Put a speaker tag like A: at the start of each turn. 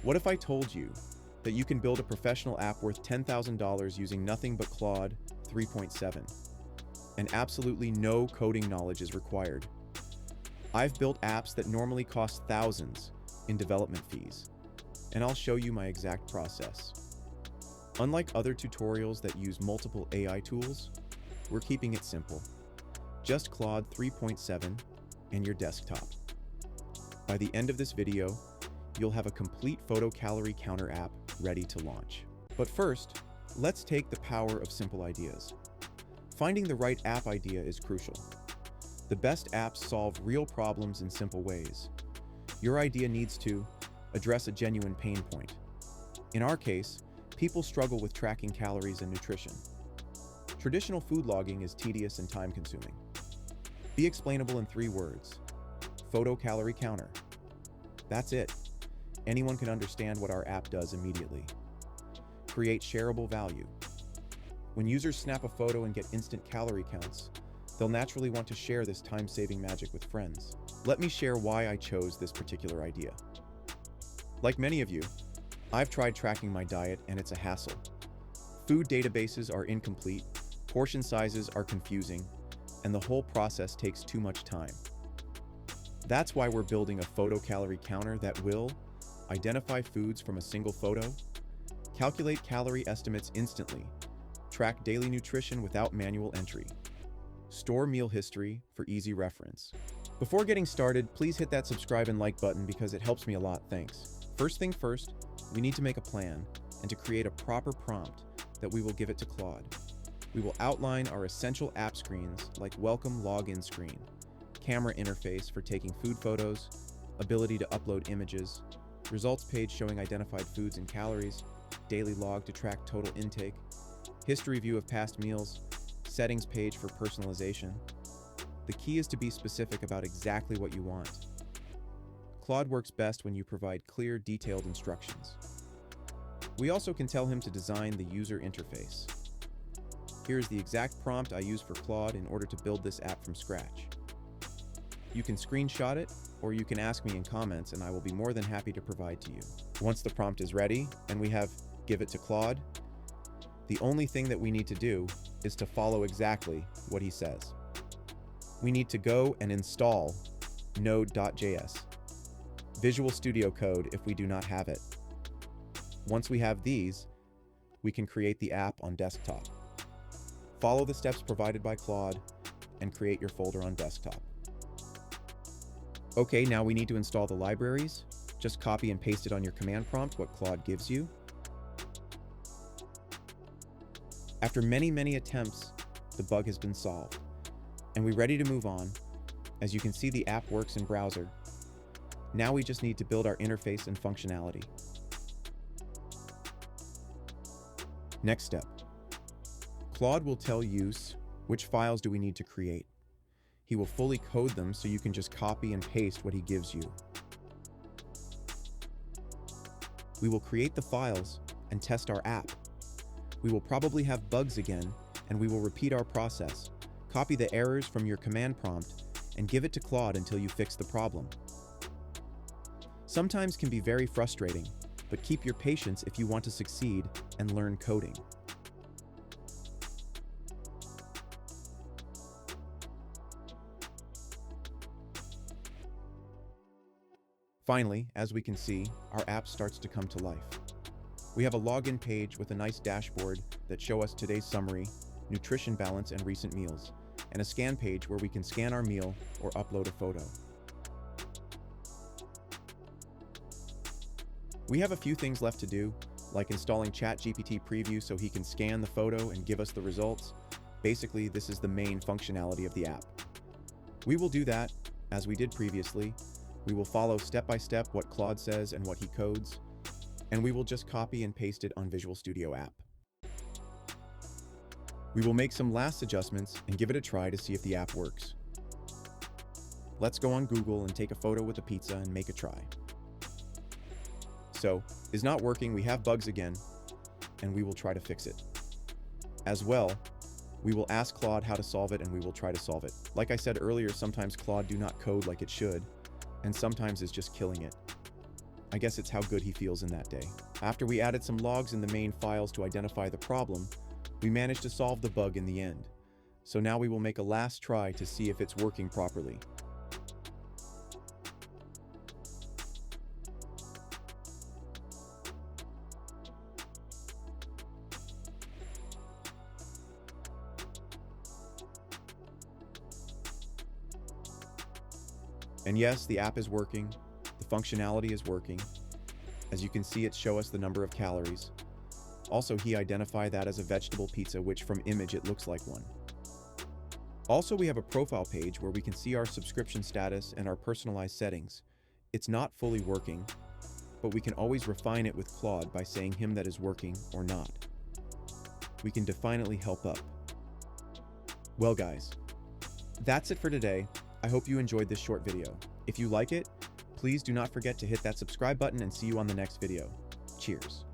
A: What if I told you that you can build a professional app worth $10,000 using nothing but Claude 3.7, and absolutely no coding knowledge is required? I've built apps that normally cost thousands in development fees, and I'll show you my exact process. Unlike other tutorials that use multiple AI tools, we're keeping it simple. Just Claude 3.7 and your desktop. By the end of this video, you'll have a complete photo calorie counter app ready to launch. But first, let's take the power of simple ideas. Finding the right app idea is crucial. The best apps solve real problems in simple ways. Your idea needs to address a genuine pain point. In our case, people struggle with tracking calories and nutrition. Traditional food logging is tedious and time-consuming. Be explainable in 3 words. Photo calorie counter. That's it. Anyone can understand what our app does immediately. Create shareable value. When users snap a photo and get instant calorie counts, they'll naturally want to share this time-saving magic with friends. Let me share why I chose this particular idea. Like many of you, I've tried tracking my diet and it's a hassle. Food databases are incomplete, portion sizes are confusing, and the whole process takes too much time. That's why we're building a photo calorie counter that will identify foods from a single photo, calculate calorie estimates instantly, track daily nutrition without manual entry, store meal history for easy reference. Before getting started, please hit that subscribe and like button because it helps me a lot, thanks. First thing first, we need to make a plan and to create a proper prompt that we will give it to Claude. We will outline our essential app screens like welcome login screen, camera interface for taking food photos, ability to upload images, results page showing identified foods and calories, daily log to track total intake, history view of past meals, settings page for personalization. The key is to be specific about exactly what you want. Claude works best when you provide clear, detailed instructions. We also can tell him to design the user interface. Here's the exact prompt I use for Claude in order to build this app from scratch. You can screenshot it, or you can ask me in comments and I will be more than happy to provide to you. Once the prompt is ready and we have give it to Claude, the only thing that we need to do is to follow exactly what he says. We need to go and install Node.js, Visual Studio Code if we do not have it. Once we have these, we can create the app on desktop. Follow the steps provided by Claude and create your folder on desktop. Okay, now we need to install the libraries. Just copy and paste it on your command prompt, what Claude gives you. After many attempts, the bug has been solved, and we're ready to move on. As you can see, the app works in browser. Now we just need to build our interface and functionality. Next step. Claude will tell use which files do we need to create. He will fully code them so you can just copy and paste what he gives you. We will create the files and test our app. We will probably have bugs again, and we will repeat our process. Copy the errors from your command prompt and give it to Claude until you fix the problem. Sometimes can be very frustrating, but keep your patience if you want to succeed and learn coding. Finally, as we can see, our app starts to come to life. We have a login page with a nice dashboard that shows us today's summary, nutrition balance and recent meals, and a scan page where we can scan our meal or upload a photo. We have a few things left to do, like installing ChatGPT Preview so he can scan the photo and give us the results. Basically, this is the main functionality of the app. We will do that, as we did previously. We will follow step by step what Claude says and what he codes, and we will just copy and paste it on Visual Studio app. We will make some last adjustments and give it a try to see if the app works. Let's go on Google and take a photo with a pizza and make a try. So, is not working, we have bugs again, and we will try to fix it. As well, we will ask Claude how to solve it and we will try to solve it. Like I said earlier, sometimes Claude do not code like it should, and sometimes it's just killing it. I guess it's how good he feels in that day. After we added some logs in the main files to identify the problem, we managed to solve the bug in the end. So now we will make a last try to see if it's working properly. And yes, the app is working. The functionality is working. As you can see, it shows us the number of calories. Also, he identified that as a vegetable pizza, which from image it looks like one. Also, we have a profile page where we can see our subscription status and our personalized settings. It's not fully working, but we can always refine it with Claude by saying him that is working or not. We can definitely help up. Well guys, that's it for today. I hope you enjoyed this short video. If you like it, please do not forget to hit that subscribe button and see you on the next video. Cheers.